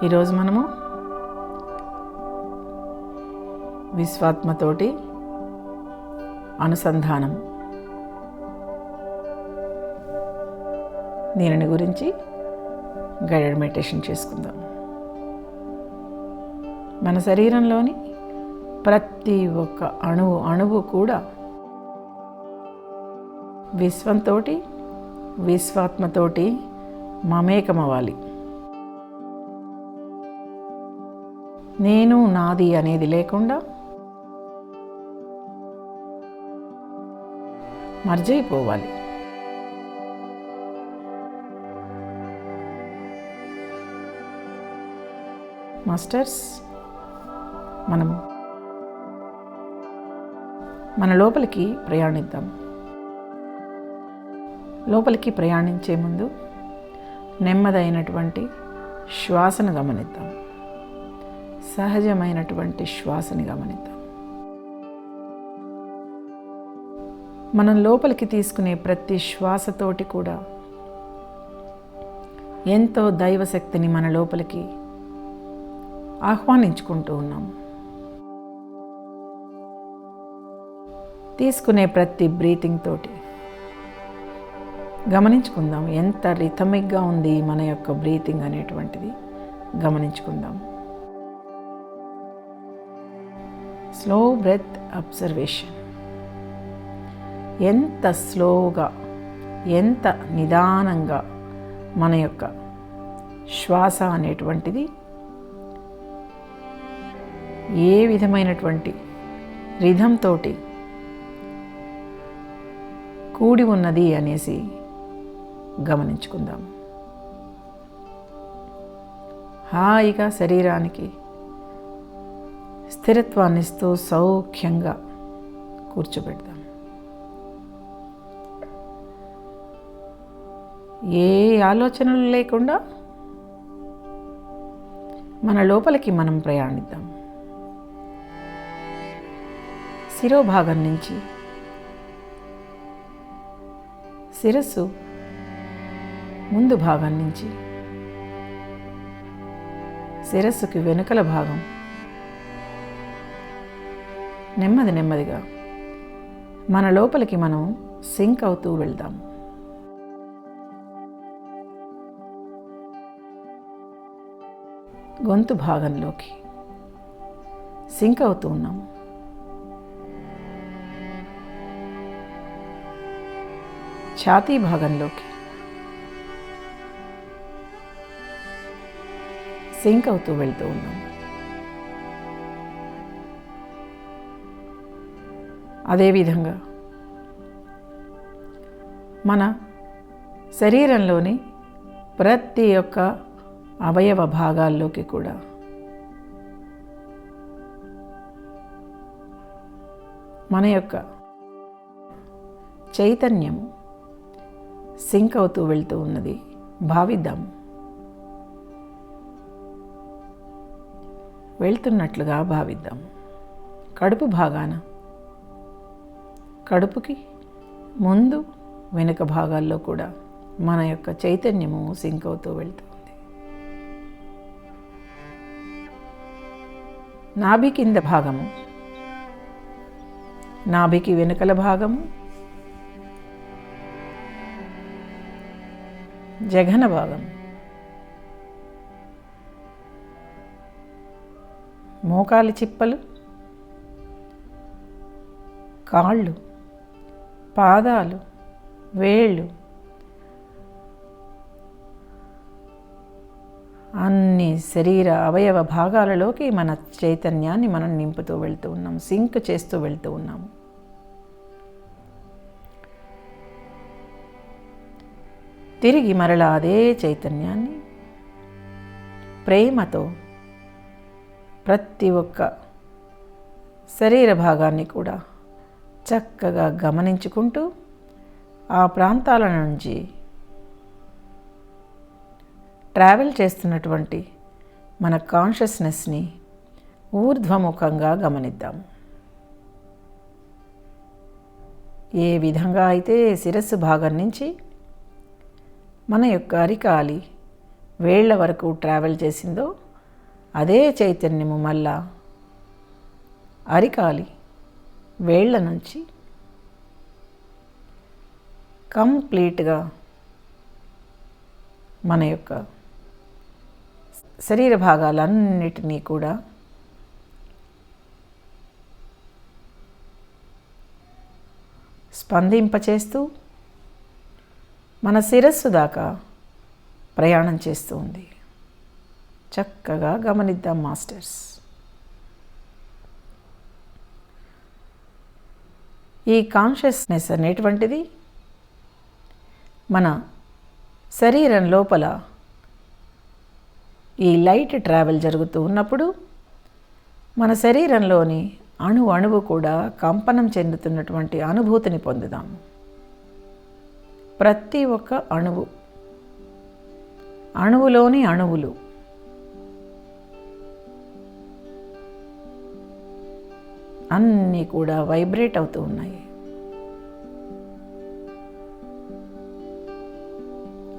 ఈరోజు మనము విశ్వాత్మతోటి అనుసంధానం దీనిని గురించి గైడెడ్ మెడిటేషన్ చేసుకుందాం. మన శరీరంలోని ప్రతి ఒక్క అణువు కూడా విశ్వంతోటి విశ్వాత్మతోటి మమేకమవ్వాలి. నేను నాది అనేది లేకుండా మర్జ్ అయిపోవాలి. మాస్టర్స్, మనం మన లోపలికి ప్రయాణిద్దాం. లోపలికి ప్రయాణించే ముందు నెమ్మదైనటువంటి శ్వాసను గమనిద్దాం. సహజమైనటువంటి శ్వాసని గమనిద్దాం. మనం లోపలికి తీసుకునే ప్రతి శ్వాసతోటి కూడా ఎంతో దైవశక్తిని మన లోపలికి ఆహ్వానించుకుంటూ ఉన్నాము. తీసుకునే ప్రతి బ్రీతింగ్ తోటి గమనించుకుందాం ఎంత రిథమిక్గా ఉంది మన యొక్క బ్రీతింగ్ అనేటువంటిది గమనించుకుందాం. Slow breath observation. ఎంత స్లోగా, ఎంత నిదానంగా మన యొక్క శ్వాస అనేటువంటిది ఏ విధమైనటువంటి రిథంతో కూడి ఉన్నది అనేసి గమనించుకుందాం. హాయిగా శరీరానికి స్థిరత్వాన్ని ఇస్తూ సౌఖ్యంగా కూర్చోబెడదాం. ఏ ఆలోచనలు లేకుండా మన లోపలికి మనం ప్రయాణిద్దాం. శిరోభాగం నుంచి శిరస్సు ముందు భాగం నుంచి శిరస్సుకి వెనుకల భాగం నెమ్మదిగా మన లోపలికి మనం సింక్ అవుతూ వెళ్దాం. గొంతు భాగంలోకి సింక్ అవుతూ ఉన్నాము. ఛాతీ భాగంలోకి సింక్ అవుతూ వెళ్తూ ఉన్నాం. అదేవిధంగా మన శరీరంలోని ప్రతి ఒక్క అవయవ భాగాల్లోకి కూడా మన యొక్క చైతన్యము సింక్ అవుతూ వెళ్తూ ఉన్నది భావిద్దాం. వెళ్తున్నట్లుగా భావిద్దాం. కడుపు భాగాన కడుపుకి ముందు వెనుక భాగాల్లో కూడా మన యొక్క చైతన్యము సింక్ అవుతూ వెళ్తుంది. నాభి కింద భాగము, నాభికి వెనుకల భాగము, జఘన భాగం, మోకాలి చిప్పలు, కాళ్ళు, పాదాలు, వేళ్ళు అన్ని శరీర అవయవ భాగాలలోకి మన చైతన్యాన్ని మనం నింపుతూ వెళ్తూ ఉన్నాం, సింక్ చేస్తూ వెళ్తూ ఉన్నాము. తిరిగి మరలా అదే చైతన్యాన్ని ప్రేమతో ప్రతి ఒక్క శరీర భాగాన్ని కూడా చక్కగా గమనించుకుంటూ ఆ ప్రాంతాల నుంచి ట్రావెల్ చేస్తున్నటువంటి మన కాన్షియస్నెస్ని ఊర్ధ్వముఖంగా గమనిద్దాం. ఏ విధంగా అయితే శిరస్సు భాగం నుంచి మన యొక్క అరికాలి వేళ్ల వరకు ట్రావెల్ చేసిందో అదే చైతన్యము మళ్ళా అరికాలి వేళ్ల నుంచి కంప్లీట్గా మన యొక్క శరీర భాగాలన్నిటినీ కూడా స్పందింపచేస్తూ మన శిరస్సు దాకా ప్రయాణం చేస్తూ ఉంది. చక్కగా గమనిద్దాం మాస్టర్స్. ఈ కాన్షియస్నెస్ అనేటువంటిది మన శరీరం లోపల ఈ లైట్ ట్రావెల్ జరుగుతూ ఉన్నప్పుడు మన శరీరంలోని అణువు కూడా కంపనం చెందుతున్నటువంటి అనుభూతిని పొందుదాం. ప్రతి ఒక్క అణువులోని అణువులు అన్నీ కూడా వైబ్రేట్ అవుతూ ఉన్నాయి.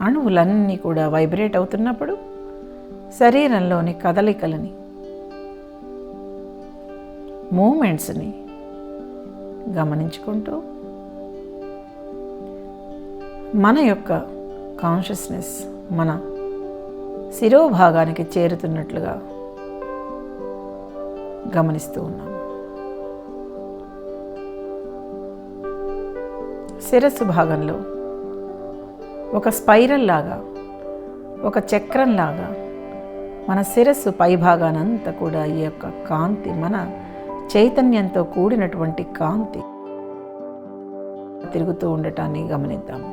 అణువులన్నీ కూడా వైబ్రేట్ అవుతున్నప్పుడు శరీరంలోని కదలికలని, మూమెంట్స్ని గమనించుకుంటూ మన యొక్క కాన్షియస్నెస్ మన శిరోభాగానికి చేరుతున్నట్లుగా గమనిస్తూ ఉన్నాం. శిరస్సు భాగంలో ఒక స్పైరల్ లాగా, ఒక చక్రం లాగా మన శిరస్సు పైభాగానంతా కూడా ఈ యొక్క కాంతి, మన చైతన్యంతో కూడినటువంటి కాంతి తిరుగుతూ ఉండటాన్ని గమనిద్దాము.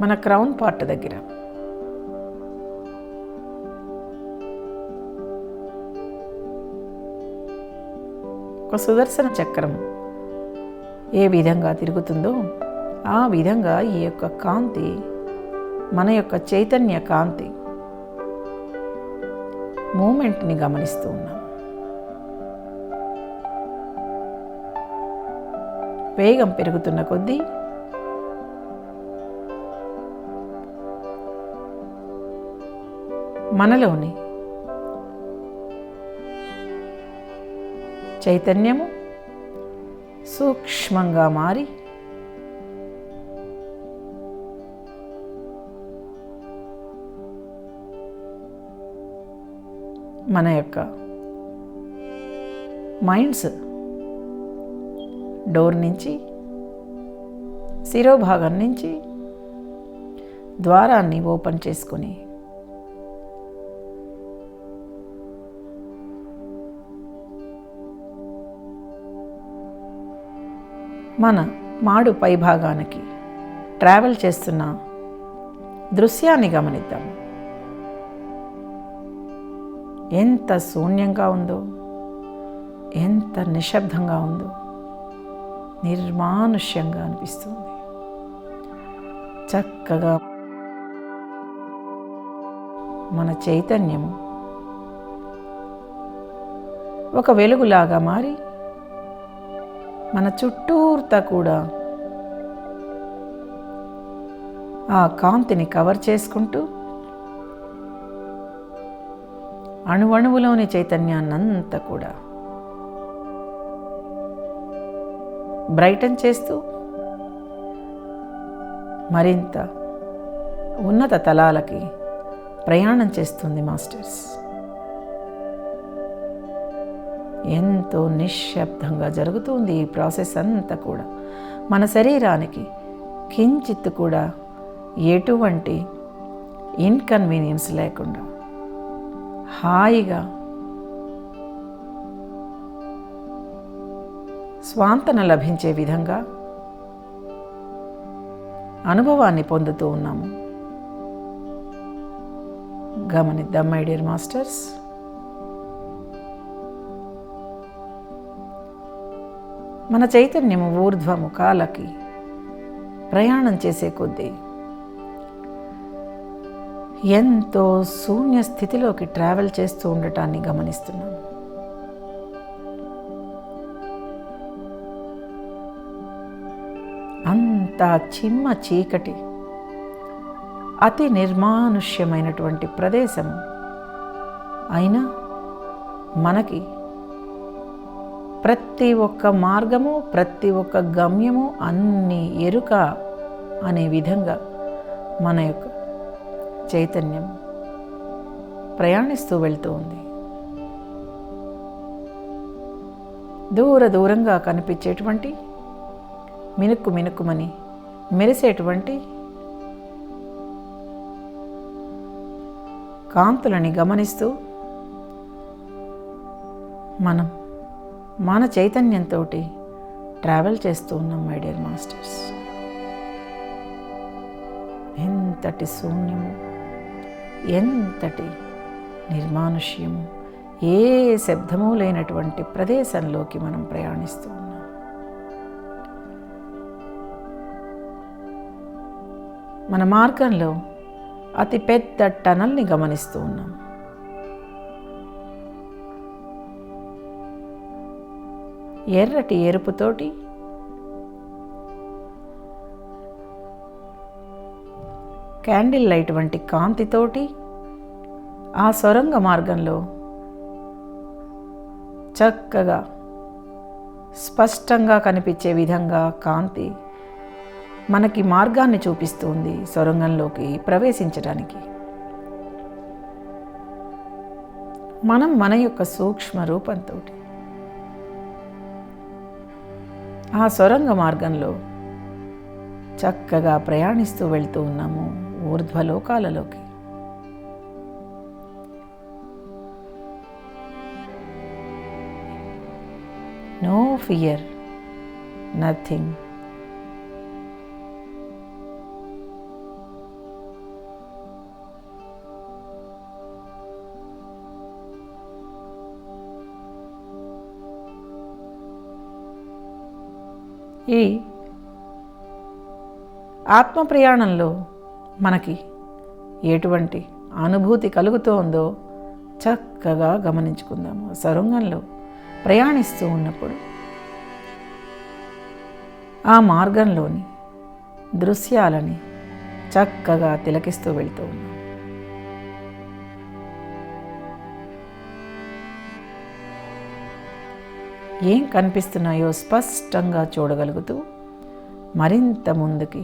మన క్రౌన్ పార్ట్ దగ్గర ఒక సుదర్శన చక్రం ఏ విధంగా తిరుగుతుందో ఆ విధంగా ఈ యొక్క కాంతి, మన యొక్క చైతన్య కాంతి మూమెంట్ని గమనిస్తూ ఉన్నాం. వేగం పెరుగుతున్న కొద్దీ మనలోని చైతన్యము సూక్ష్మంగా మారి మన యొక్క మైండ్స్ డోర్ నుంచి, శిరోభాగం నుంచి ద్వారాన్ని ఓపెన్ చేసుకుని మన మాడు పైభాగానికి ట్రావెల్ చేస్తున్న దృశ్యాన్ని గమనిద్దాం. ఎంత శూన్యంగా ఉందో, ఎంత నిశ్శబ్దంగా ఉందో, నిర్మానుష్యంగా అనిపిస్తుంది. చక్కగా మన చైతన్యము ఒక వెలుగులాగా మారి మన చుట్టూర్తా కూడా ఆ కాంతిని కవర్ చేసుకుంటూ అణువణువులోని చైతన్యాన్నంతా కూడా బ్రైటన్ చేస్తూ మరింత ఉన్నత తలాలకి ప్రయాణం చేస్తుంది మాస్టర్స్. ఎంతో నిశ్శబ్దంగా జరుగుతుంది ఈ ప్రాసెస్ అంతా కూడా. మన శరీరానికి కించిత్ కూడా ఎటువంటి ఇన్కన్వీనియన్స్ లేకుండా హాయిగా స్వాంతన లభించే విధంగా అనుభవాన్ని పొందుతూ ఉన్నాము. గమనిద్దాం మై డియర్ మాస్టర్స్. మన చైతన్యము ఊర్ధ్వముఖాలకి ప్రయాణం చేసే కొద్దీ ఎంతో శూన్య స్థితిలోకి ట్రావెల్ చేస్తూ ఉండటాన్ని గమనిస్తున్నాం. అంతా చిమ్మ చీకటి అతి నిర్మానుష్యమైనటువంటి ప్రదేశము అయినా మనకి ప్రతి ఒక్క మార్గము, ప్రతి ఒక్క గమ్యము అన్ని ఎరుక అనే విధంగా మన యొక్క చైతన్యం ప్రయాణిస్తూ వెళ్తూ ఉంది. దూరంగా కనిపించేటువంటి మినుక్కుమని మెరిసేటువంటి కాంతులని గమనిస్తూ మనం మన చైతన్యంతో ట్రావెల్ చేస్తూ ఉన్నాం మై డియర్ మాస్టర్స్. ఎంతటి శూన్యము, ఎంతటి నిర్మానుష్యము, ఏ శబ్దము లేనటువంటి ప్రదేశంలోకి మనం ప్రయాణిస్తూ ఉన్నాం. మన మార్గంలో అతి పెద్ద టనల్ని గమనిస్తూ ఉన్నాం. ఎర్రటి ఎరుపుతోటి క్యాండిల్ లైట్ వంటి కాంతితోటి ఆ సొరంగ మార్గంలో చక్కగా స్పష్టంగా కనిపించే విధంగా కాంతి మనకి మార్గాన్ని చూపిస్తుంది సొరంగంలోకి ప్రవేశించడానికి. మనం మన యొక్క సూక్ష్మ రూపంతో ఆ సొరంగ మార్గంలో చక్కగా ప్రయాణిస్తూ వెళ్తూ ఉన్నాము ఊర్ధ్వలోకాలలోకి. No fear, nothing. ఈ ఆత్మ ప్రయాణంలో మనకి ఎటువంటి అనుభూతి కలుగుతోందో చక్కగా గమనించుకుందాము. సొరంగంలో ప్రయాణిస్తూ ఉన్నప్పుడు ఆ మార్గంలోని దృశ్యాలని చక్కగా తిలకిస్తూ వెళ్తూ ఉన్నాం. ఏం కనిపిస్తున్నాయో స్పష్టంగా చూడగలుగుతూ మరింత ముందుకి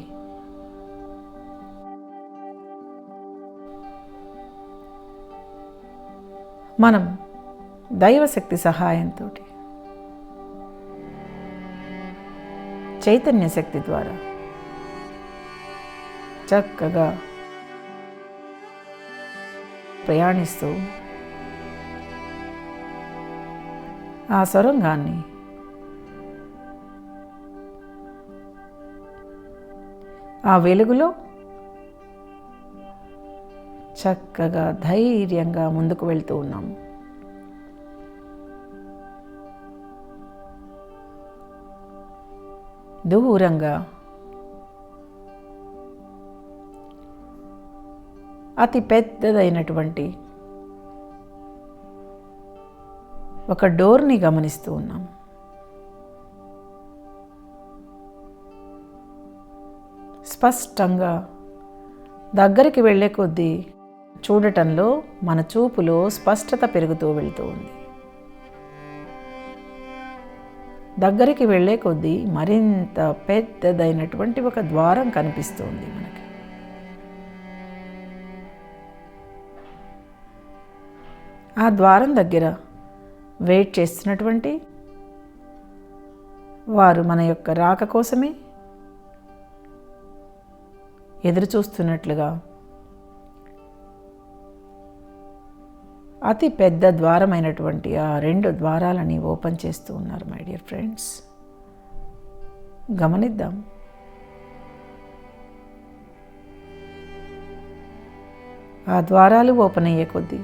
మనం దైవశక్తి సహాయంతో, చైతన్య శక్తి ద్వారా చక్కగా ప్రయాణిస్తూ ఆ సొరంగాన్ని ఆ వెలుగులో చక్కగా ధైర్యంగా ముందుకు వెళ్తూ ఉన్నాము. దూరంగా అతి పెద్దదైనటువంటి ఒక డోర్ని గమనిస్తూ ఉన్నాం. స్పష్టంగా దగ్గరికి వెళ్ళే కొద్దీ చూడటంలో మన చూపులో స్పష్టత పెరుగుతూ వెళ్తూ ఉంది. దగ్గరికి వెళ్ళే కొద్దీ మరింత పెద్దదైనటువంటి ఒక ద్వారం కనిపిస్తుంది మనకి. ఆ ద్వారం దగ్గర వెయిట్ చేస్తున్నటువంటి వారు మన యొక్క రాక కోసమే ఎదురు చూస్తున్నట్లుగా అతి పెద్ద ద్వారమైనటువంటి ఆ 2 ద్వారాలని ఓపెన్ చేస్తూ ఉన్నారు మై డియర్ ఫ్రెండ్స్. గమనిద్దాం. ఆ ద్వారాలు ఓపెన్ అయ్యే కొద్దీ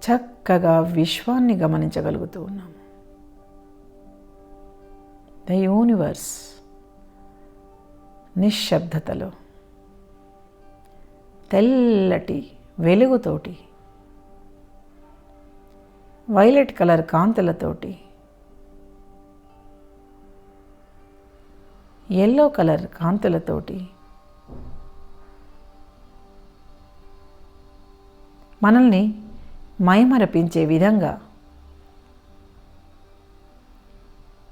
చక్కగా విశ్వాన్ని గమనించగలుగుతూ ఉన్నాము. ద యూనివర్స్ నిశ్శబ్దతలో తెల్లటి వెలుగుతోటి, వైలెట్ కలర్ కాంతులతోటి ఎల్లో కలర్ కాంతులతోటి మనల్ని మైమరపించే విధంగా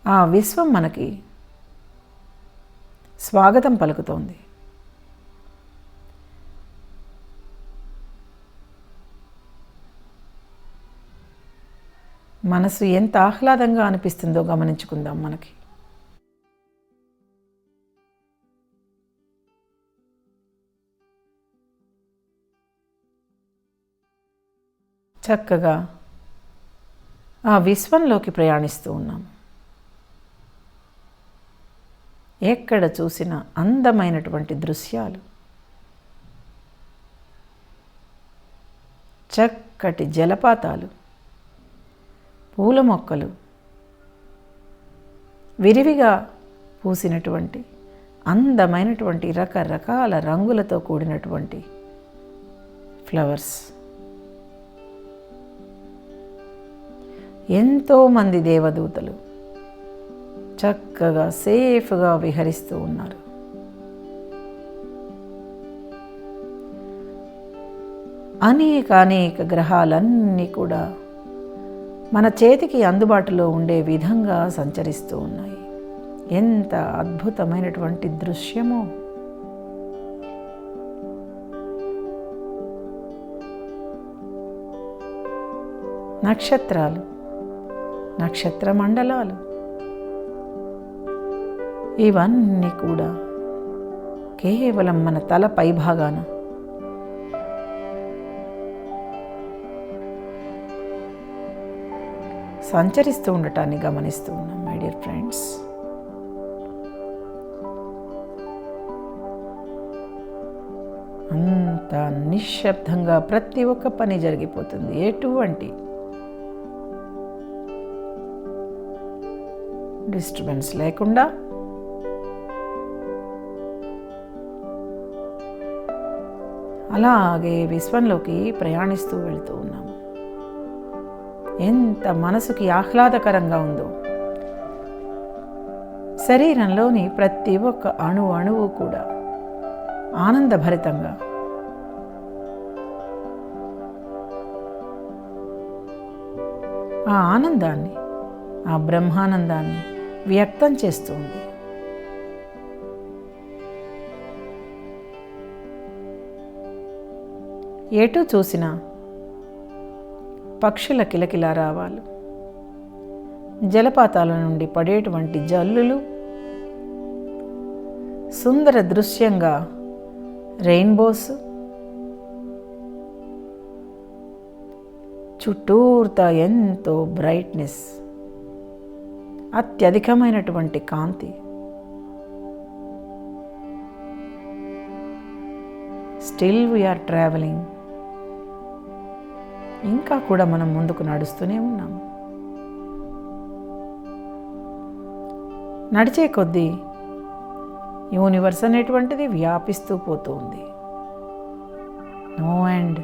ఆ విశ్వం మనకి స్వాగతం పలుకుతోంది. మనసు ఎంత ఆహ్లాదంగా అనిపిస్తుందో గమనించుకుందాం. మనకి చక్కగా ఆ విశ్వంలోకి ప్రయాణిస్తూ ఉన్నాం. ఎక్కడ చూసిన అందమైనటువంటి దృశ్యాలు, చక్కటి జలపాతాలు, పూల మొక్కలు, విరివిగా పూసినటువంటి అందమైనటువంటి రకరకాల రంగులతో కూడినటువంటి ఫ్లవర్స్, ఎంతోమంది దేవదూతలు చక్కగా సేఫ్గా విహరిస్తూ ఉన్నారు. అనేక గ్రహాలన్నీ కూడా మన చేతికి అందుబాటులో ఉండే విధంగా సంచరిస్తూ ఉన్నాయి. ఎంత అద్భుతమైనటువంటి దృశ్యమో! నక్షత్రాలు, నక్షత్ర మండలాలు, ఇవన్నీ కూడా కేవలం మన తల పైభాగాన సంచరిస్తూ ఉండటాన్ని గమనిస్తూ ఉన్నాం. మై డియర్ ఫ్రెండ్స్, అంత నిశ్శబ్దంగా ప్రతి ఒక్క పని జరిగిపోతుంది. ఎటువంటి డిస్టర్బెన్స్ లేకుండా అలాగే విశ్వంలోకి ప్రయాణిస్తూ వెళుతూ ఉన్నాము. ఎంత మనసుకి ఆహ్లాదకరంగా ఉందో! శరీరంలోని ప్రతి ఒక్క అణువు కూడా ఆనందభరితంగా ఆ ఆనందాన్ని, ఆ బ్రహ్మానందాన్ని వ్యక్తం చేస్తుంది. ఎటు చూసినా పక్షుల కిలకిలారావాలు, జలపాతాల నుండి పడేటువంటి జల్లులు, సుందర దృశ్యంగా రెయిన్బోస్, చుట్టూర్తా ఎంతో బ్రైట్నెస్, అత్యధికమైనటువంటి కాంతి. Still we are travelling. ఇంకా కూడా మనం ముందుకు నడుస్తూనే ఉన్నాము. నడిచే కొద్దీ యూనివర్స్ అనేటువంటిది వ్యాపిస్తూ పోతూ ఉంది. No end.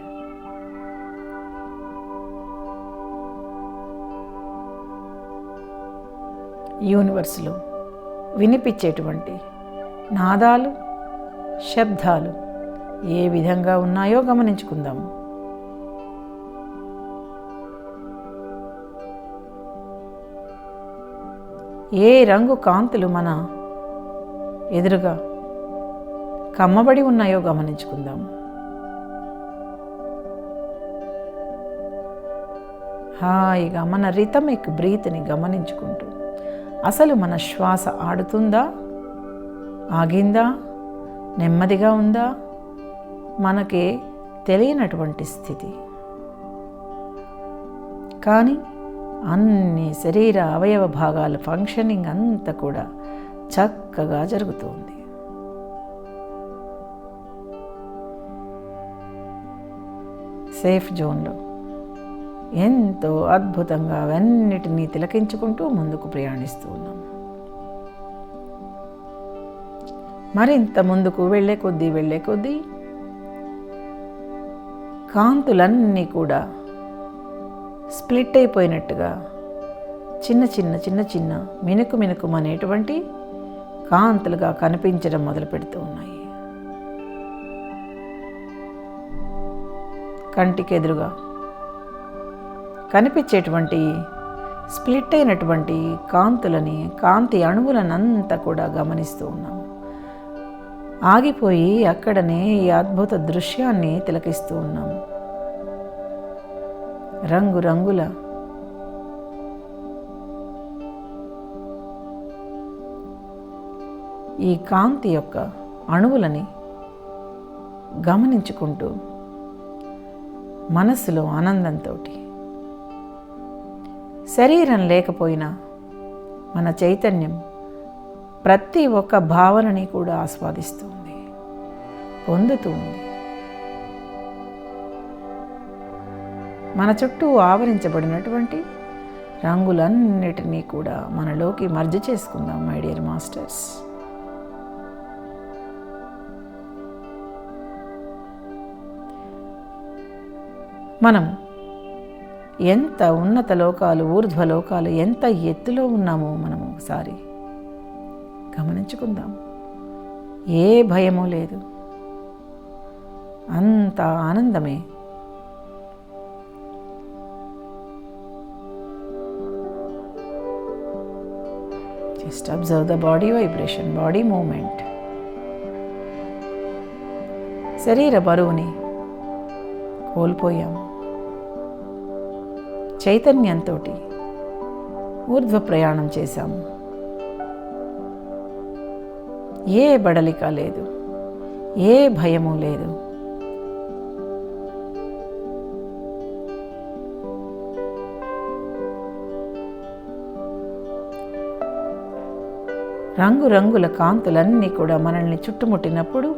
యూనివర్స్లో వినిపించేటువంటి నాదాలు, శబ్దాలు ఏ విధంగా ఉన్నాయో గమనించుకుందాము. ఏ రంగు కాంతులు మన ఎదురుగా కమ్మబడి ఉన్నాయో గమనించుకుందాము. హాయిగా మన రిథమిక్ బ్రీత్ని గమనించుకుంటూ, అసలు మన శ్వాస ఆడుతుందా, ఆగిందా, నెమ్మదిగా ఉందా, మనకే తెలియనటువంటి స్థితి. కానీ అన్ని శరీర అవయవ భాగాల ఫంక్షనింగ్ అంతా కూడా చక్కగా జరుగుతుంది. సేఫ్ జోన్లో ఎంతో అద్భుతంగా అవన్నిటినీ తిలకించుకుంటూ ముందుకు ప్రయాణిస్తూ ఉన్నాం. మరింత ముందుకు వెళ్ళే కొద్దీ కాంతులన్నీ కూడా స్ప్లిట్ అయిపోయినట్టుగా చిన్న మినుకు అనేటువంటి కాంతులుగా కనిపించడం మొదలు పెడుతూ ఉన్నాయి. కంటికి ఎదురుగా కనిపించేటువంటి స్ప్లిట్ అయినటువంటి కాంతులని, కాంతి అణువులనంతా కూడా గమనిస్తూ ఉన్నాము. ఆగిపోయి అక్కడనే ఈ అద్భుత దృశ్యాన్ని తిలకిస్తూ ఉన్నాము. రంగురంగుల ఈ కాంతి యొక్క అణువులని గమనించుకుంటూ మనస్సులో ఆనందంతో, శరీరం లేకపోయినా మన చైతన్యం ప్రతి ఒక్క భావనని కూడా ఆస్వాదిస్తుంది, పొందుతూ ఉంది. మన చుట్టూ ఆవరించబడినటువంటి రంగులన్నిటినీ కూడా మనలోకి మర్జ్ చేసుకుందాం మై డియర్ మాస్టర్స్. మనం ఎంత ఉన్నత లోకాలు, ఊర్ధ్వలోకాలు, ఎంత ఎత్తులో ఉన్నామో మనము ఒకసారి గమనించుకుందాం. ఏ భయము లేదు, అంత ఆనందమే. Just observe the body vibration, body movement. శరీర బరువుని కోల్పోయాము. చైతన్యంతో ఊర్ధ్వ ప్రయాణం చేశాము. ఏ బడలిక లేదు, ఏ భయము లేదు. రంగురంగుల కాంతులన్నీ కూడా మనల్ని చుట్టుముట్టినప్పుడు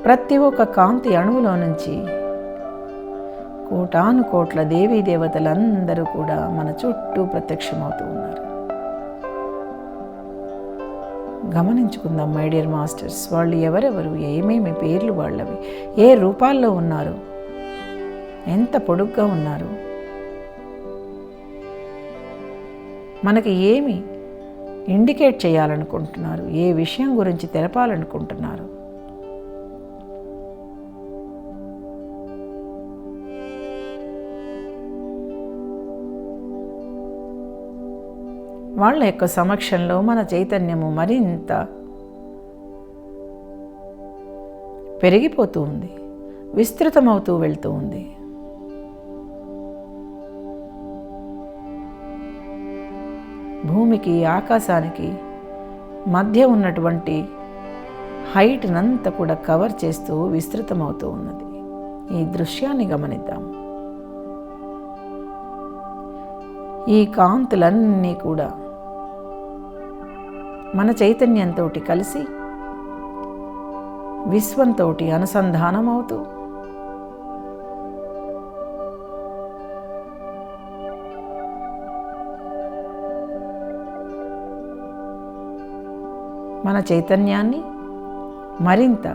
ప్రతి ఒక్క కాంతి అణువులో నుంచి కోటాను కోట్ల దేవీ దేవతలందరూ కూడా మన చుట్టూ ప్రత్యక్షమవుతూ ఉన్నారు. గమనించుకుందాం మై డియర్ మాస్టర్స్. వాళ్ళు ఎవరెవరు, ఏమేమి పేర్లు వాళ్ళవి, ఏ రూపాల్లో ఉన్నారు, ఎంత పొడుగ్గా ఉన్నారు, మనకి ఏమి ఇండికేట్ చేయాలనుకుంటున్నారు, ఏ విషయం గురించి తెలపాలనుకుంటున్నారు. వాళ్ళ యొక్క సమక్షంలో మన చైతన్యము మరింత పెరిగిపోతూ ఉంది, విస్తృతమవుతూ వెళ్తూ ఉంది. భూమికి ఆకాశానికి మధ్య ఉన్నటువంటి హైట్నంతా కూడా కవర్ చేస్తూ విస్తృతమవుతూ ఉన్నది. ఈ దృశ్యాన్ని గమనిద్దాం. ఈ కాంతులన్నీ కూడా మన చైతన్యంతో కలిసి విశ్వంతో అనుసంధానమవుతూ మన చైతన్యాన్ని మరింత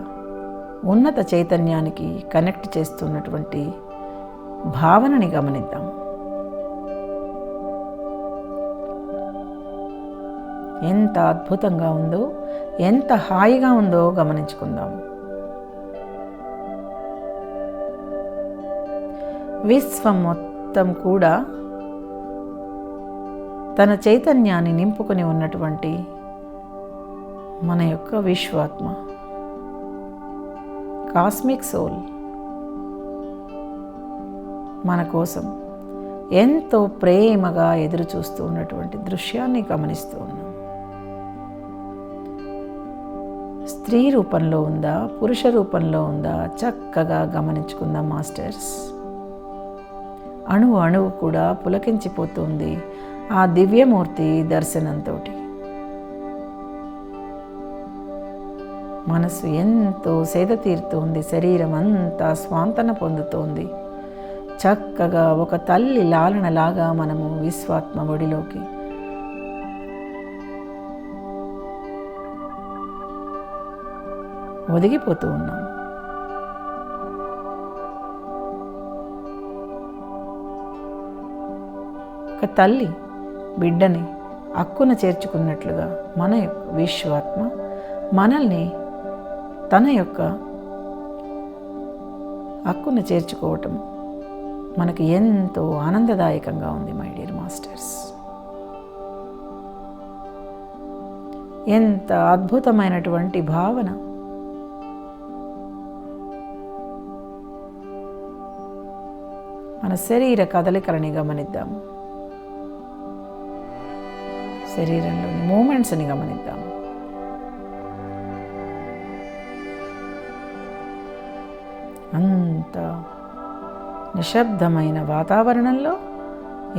ఉన్నత చైతన్యానికి కనెక్ట్ చేస్తున్నటువంటి భావనని గమనిద్దాం. ఎంత అద్భుతంగా ఉందో, ఎంత హాయిగా ఉందో గమనించుకుందాం. విశ్వం మొత్తం కూడా తన చైతన్యాన్ని నింపుకొని ఉన్నటువంటి మన యొక్క విశ్వాత్మ, కాస్మిక్ సోల్ మన కోసం ఎంతో ప్రేమగా ఎదురు చూస్తూ ఉన్నటువంటి దృశ్యాన్ని గమనిస్తూ ఉన్నాం. స్త్రీ రూపంలో ఉందా, పురుష రూపంలో ఉందా, చక్కగా గమనించుకుందాం మాస్టర్స్. అణువు అణువు కూడా పులకించిపోతుంది ఆ దివ్యమూర్తి దర్శనంతో. మనసు ఎంతో సేద తీరుతోంది, శరీరం అంతా స్వాంతన పొందుతోంది. చక్కగా ఒక తల్లి లాలనలాగా మనము విశ్వాత్మ ఒడిలోకి ఒదిగిపోతూ ఉన్నాం. ఒక తల్లి బిడ్డని హక్కున చేర్చుకున్నట్లుగా మన యొక్క విశ్వాత్మ మనల్ని తన యొక్క హక్కున చేర్చుకోవటం మనకి ఎంతో ఆనందదాయకంగా ఉంది మై డియర్ మాస్టర్స్. ఎంత అద్భుతమైనటువంటి భావన. మన శరీర కదలికలని గమనిద్దాము, శరీరంలోని మూమెంట్స్ని గమనిద్దాము. అంత నిశ్శబ్దమైన వాతావరణంలో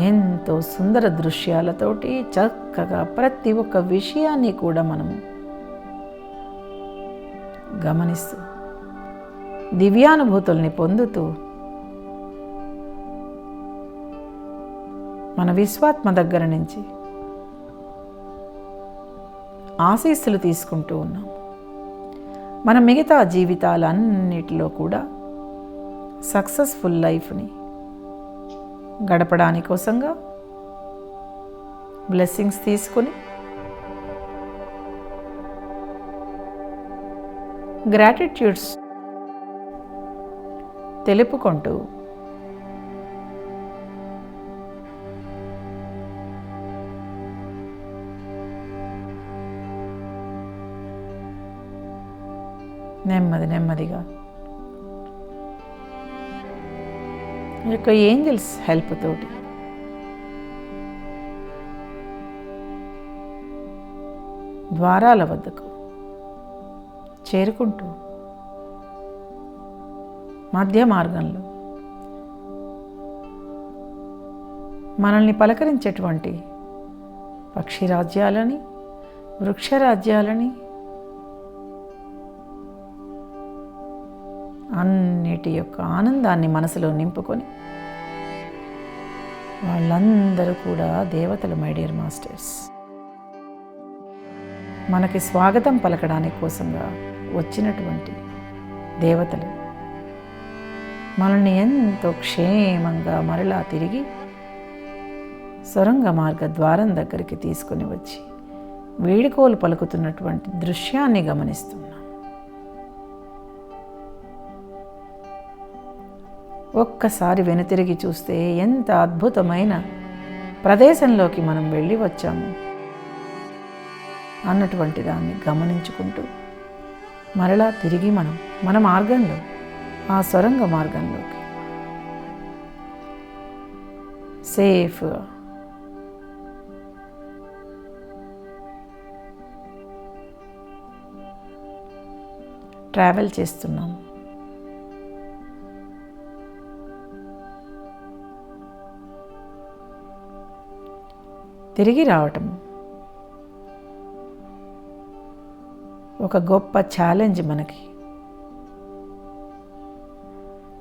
ఎంతో సుందర దృశ్యాలతోటి చక్కగా ప్రతి ఒక్క విషయాన్ని కూడా మనము గమనిస్తూ దివ్యానుభూతుల్ని పొందుతూ మన విశ్వాత్మ దగ్గర నుంచి ఆశీస్సులు తీసుకుంటూ ఉన్నాం. మన మిగతా జీవితాలన్నిటిలో కూడా సక్సెస్ఫుల్ లైఫ్ని గడపడాని కోసంగా బ్లెస్సింగ్స్ తీసుకొని గ్రాటిట్యూడ్స్ తెలుపుకుంటూ నెమ్మదిగా ఈ యొక్క ఏంజల్స్ హెల్ప్ తోటి ద్వారాల వద్దకు చేరుకుంటూ మధ్య మార్గంలో మనల్ని పలకరించేటువంటి పక్షి రాజ్యాలని, వృక్ష రాజ్యాలని, అన్నిటి యొక్క ఆనందాన్ని మనసులో నింపుకొని వాళ్ళందరూ కూడా దేవతలు మై డియర్ మాస్టర్స్. మనకి స్వాగతం పలకడానికి కోసంగా వచ్చినటువంటి దేవతలు మనల్ని ఎంతో క్షేమంగా మరలా తిరిగి సొరంగ మార్గ ద్వారం దగ్గరికి తీసుకుని వచ్చి వేడుకోలు పలుకుతున్నటువంటి దృశ్యాన్ని గమనిస్తున్నాం. ఒక్కసారి వెనుతిరిగి చూస్తే ఎంత అద్భుతమైన ప్రదేశంలోకి మనం వెళ్ళి వచ్చాము అన్నటువంటి దాన్ని గమనించుకుంటూ మరలా తిరిగి మన మార్గంలో ఆ సొరంగ మార్గంలోకి సేఫ్గా ట్రావెల్ చేస్తున్నాం. తిరిగి రావటం ఒక గొప్ప ఛాలెంజ్ మనకి.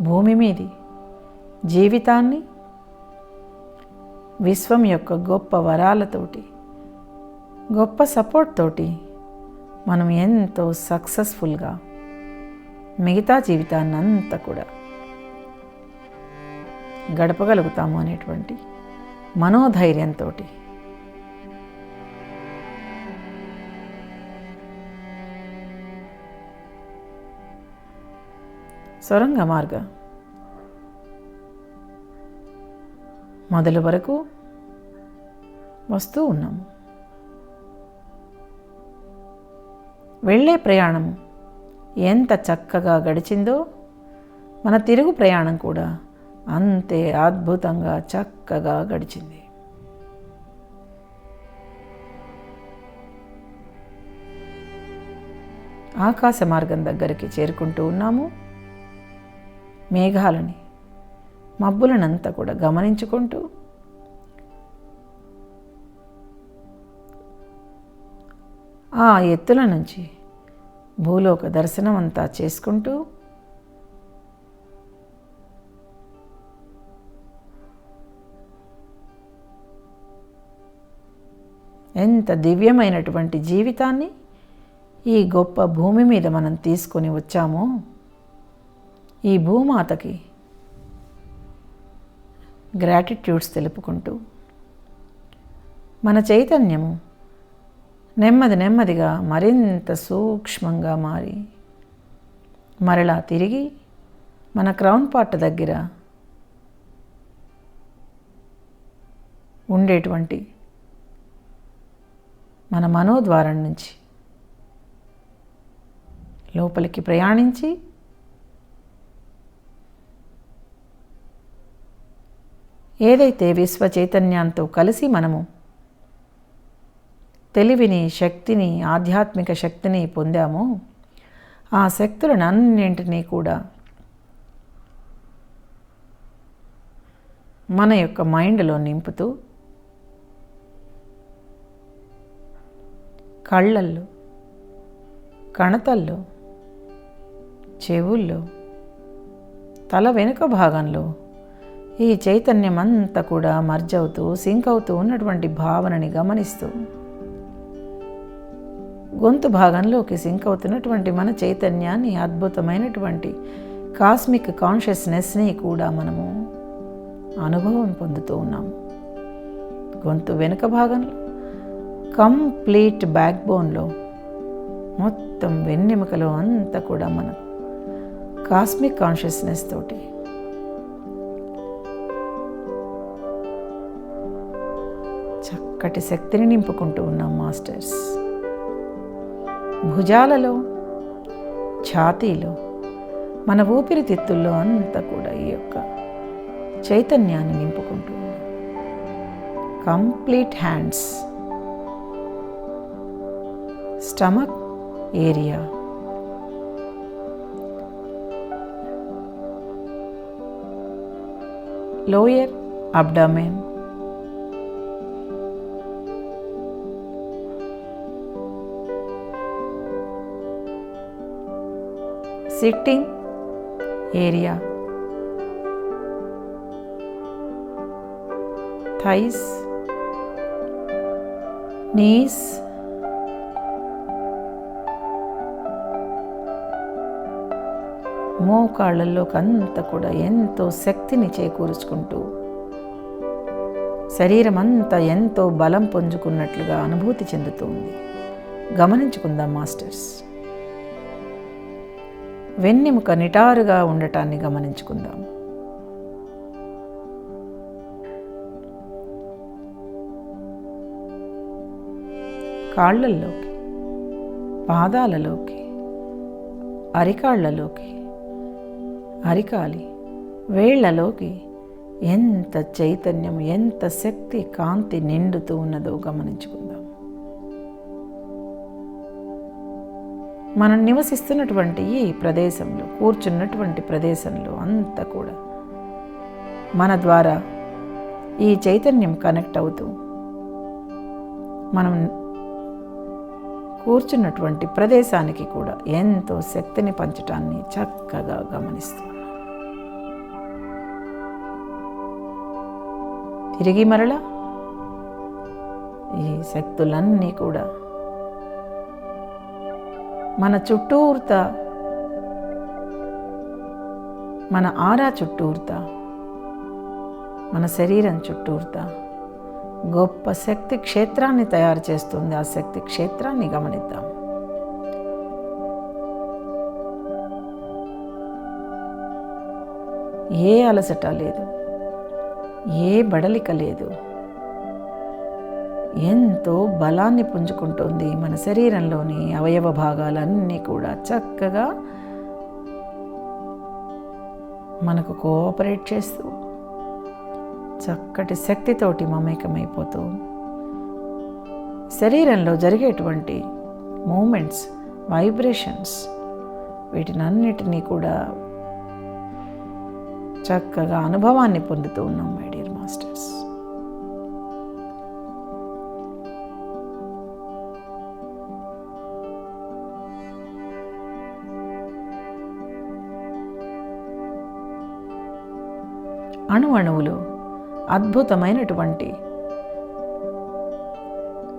భూమి మీది జీవితాన్ని విశ్వం యొక్క గొప్ప వరాలతోటి, గొప్ప సపోర్ట్ తోటి మనం ఎంతో సక్సెస్ఫుల్గా మిగతా జీవితాన్ని అంతా కూడా గడపగలుగుతాము అనేటువంటి మనోధైర్యంతో సొరంగ మార్గ మొదలు వరకు వస్తూ ఉన్నాము. వెళ్ళే ప్రయాణం ఎంత చక్కగా గడిచిందో మన తిరుగు ప్రయాణం కూడా అంతే అద్భుతంగా చక్కగా గడిచింది. ఆకాశ మార్గం దగ్గరికి చేరుకుంటూ ఉన్నాము. మేఘాలని, మబ్బులనంతా కూడా గమనించుకుంటూ ఆ ఎత్తుల నుంచి భూలోక దర్శనం అంతా చేసుకుంటూ ఎంత దివ్యమైనటువంటి జీవితాన్ని ఈ గొప్ప భూమి మీద మనం తీసుకొని వచ్చామో, ఈ భూమాతకి గ్రాటిట్యూడ్స్ తెలుపుకుంటూ మన చైతన్యము నెమ్మదిగా మరింత సూక్ష్మంగా మారి మరలా తిరిగి మన క్రౌన్ పార్ట్ దగ్గర ఉండేటువంటి మన మనోద్వారం నుంచి లోపలికి ప్రయాణించి ఏదైతే విశ్వ చైతన్యంతో కలిసి మనము తెలివిని, శక్తిని, ఆధ్యాత్మిక శక్తిని పొందామో ఆ శక్తులను అన్నింటినీ కూడా మన యొక్క మైండ్లో నింపుతూ కళ్ళల్లో, కణతల్లో, చెవుల్లో, తల వెనుక భాగంలో ఈ చైతన్యం అంతా కూడా మర్జ్ అవుతూ సింక్ అవుతూ ఉన్నటువంటి భావనని గమనిస్తూ గొంతు భాగంలోకి సింక్ అవుతున్నటువంటి మన చైతన్యాన్ని, అద్భుతమైనటువంటి కాస్మిక్ కాన్షియస్నెస్ని కూడా మనము అనుభవం పొందుతూ ఉన్నాము. గొంతు వెనుక భాగంలో కంప్లీట్ బ్యాక్ బోన్లో మొత్తం వెన్నెముకలో అంతా కూడా మనం కాస్మిక్ కాన్షియస్నెస్ తోటి చక్కటి శక్తిని నింపుకుంటూ ఉన్నాం మాస్టర్స్. భుజాలలో, ఛాతీలో, మన ఊపిరితిత్తుల్లో అంతా కూడా ఈ యొక్క చైతన్యాన్ని నింపుకుంటూ ఉన్నాం. Complete hands, stomach area, lower abdomen, sitting area, thighs, knees, మోకాళ్ళల్లోకి అంతా కూడా ఎంతో శక్తిని చేకూర్చుకుంటూ శరీరం అంతా ఎంతో బలం పుంజుకున్నట్లుగా అనుభూతి చెందుతుంది. గమనించుకుందాం మాస్టర్స్. వెన్నెముక నిటారుగా ఉండటాన్ని గమనించుకుందాం. కాళ్ళల్లోకి, పాదాలలోకి, అరికాళ్ళలోకి, అరికాలి వేళ్లలోకి ఎంత చైతన్యం, ఎంత శక్తి, కాంతి నిండుతూ ఉన్నదో గమనించుకుందాం. మనం నివసిస్తున్నటువంటి ఈ ప్రదేశంలో, కూర్చున్నటువంటి ప్రదేశంలో అంతా కూడా మన ద్వారా ఈ చైతన్యం కనెక్ట్ అవుతూ మనం కూర్చున్నటువంటి ప్రదేశానికి కూడా ఎంతో శక్తిని పంచటాన్ని చక్కగా గమనిస్తున్నాం. తిరిగి మరలా ఈ శక్తులన్నీ కూడా మన చుట్టూర్తా, మన ఆరా చుట్టూర్తా, మన శరీరం చుట్టూర్తా గొప్ప శక్తి క్షేత్రాన్ని తయారు చేస్తుంది. ఆ శక్తి క్షేత్రాన్ని గమనిద్దాం. ఏ అలసట లేదు, ఏ బడలిక లేదు. ఎంతో బలాన్ని పుంజుకుంటుంది. మన శరీరంలోని అవయవ భాగాలన్నీ కూడా చక్కగా మనకు కోఆపరేట్ చేస్తూ చక్కటి శక్తితోటి మమేకమైపోతూ శరీరంలో జరిగేటువంటి మూమెంట్స్, వైబ్రేషన్స్, వీటినన్నిటినీ కూడా చక్కగా అనుభవాన్ని పొందుతూ ఉన్నాం మై డియర్ మాస్టర్స్. అణువులో అద్భుతమైనటువంటి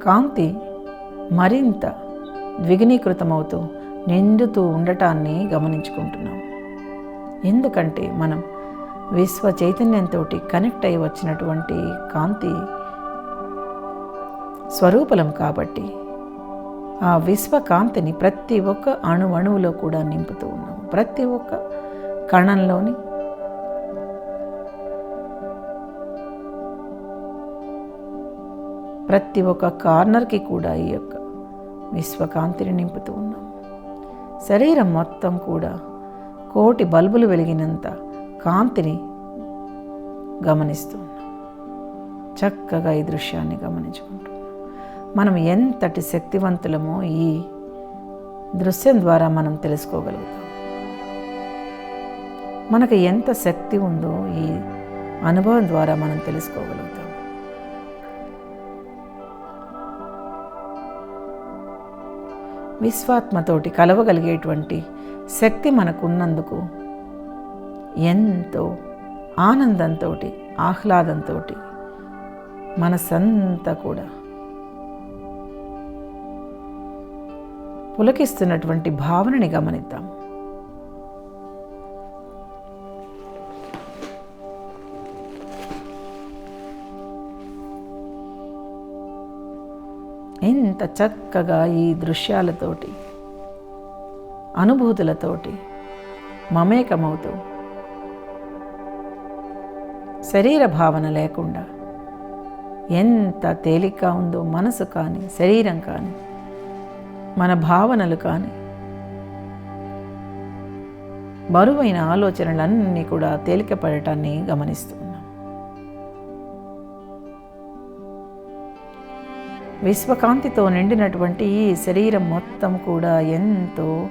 కాంతి మరింత ద్విగుణీకృతమవుతూ నిండుతూ ఉండటాన్ని గమనించుకుంటున్నాం. ఎందుకంటే మనం విశ్వ చైతన్యంతో కనెక్ట్ అయి వచ్చినటువంటి కాంతి స్వరూపలం కాబట్టి ఆ విశ్వకాంతిని ప్రతి ఒక్క అణువులో కూడా నింపుతూ ఉన్నాము. ప్రతి ఒక్క కణంలోని ప్రతి ఒక్క కార్నర్కి కూడా ఈ యొక్క విశ్వకాంతిని నింపుతూ ఉన్నాము. శరీరం మొత్తం కూడా కోటి బల్బులు వెలిగినంత కాంతిని గమనిస్తూ ఉన్నాం. చక్కగా ఈ దృశ్యాన్ని గమనించుకుంటున్నాం. మనం ఎంతటి శక్తివంతులమో ఈ దృశ్యం ద్వారా మనం తెలుసుకోగలుగుతాం. మనకు ఎంత శక్తి ఉందో ఈ అనుభవం ద్వారా మనం తెలుసుకోగలుగుతాం. విశ్వాత్మతోటి కలవగలిగేటువంటి శక్తి మనకున్నందుకు ఎంతో ఆనందంతో ఆహ్లాదంతో మనసంతా కూడా పులకిస్తున్నటువంటి భావనని గమనిద్దాం. ఎంత చక్కగా ఈ దృశ్యాలతోటి అనుభూతులతోటి మమేకమవుతూ శరీర భావన లేకుండా ఎంత తేలిక ఉందో మనసు కానీ శరీరం కానీ మన భావనలు కానీ బరువైన ఆలోచనలన్నీ కూడా తేలికపడటాన్ని గమనిస్తున్నాం. విశ్వకాంతితో నిండినటువంటి ఈ శరీరం మొత్తం కూడా ఎంతో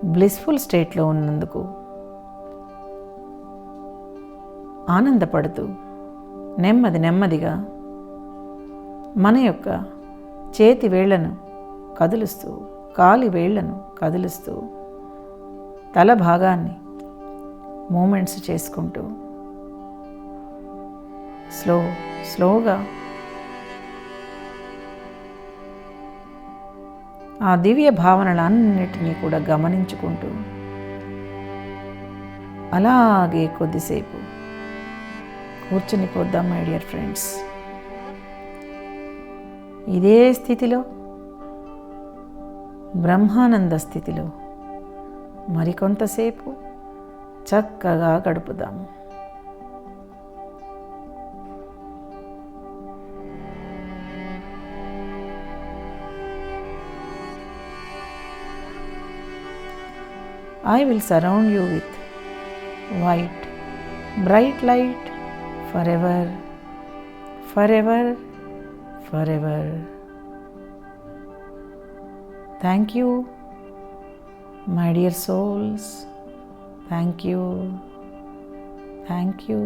బ్లిస్ఫుల్ స్టేట్లో ఉన్నందుకు ఆనందపడుతూ నెమ్మదిగా మన యొక్క చేతి వేళ్లను కదులుస్తూ కాలి వేళ్లను కదిలిస్తూ తల భాగాన్ని మూమెంట్స్ చేసుకుంటూ స్లోగా ఆ దివ్య భావనలన్నిటినీ కూడా గమనించుకుంటూ అలాగే కొద్దిసేపు కూర్చుని పోద్దాం మై డియర్ ఫ్రెండ్స్. ఇదే స్థితిలో బ్రహ్మానంద స్థితిలో మరికొంతసేపు చక్కగా గడుపుదాము. I will surround you with white, bright light forever, forever, forever. Thank you, my dear souls. Thank you. Thank you.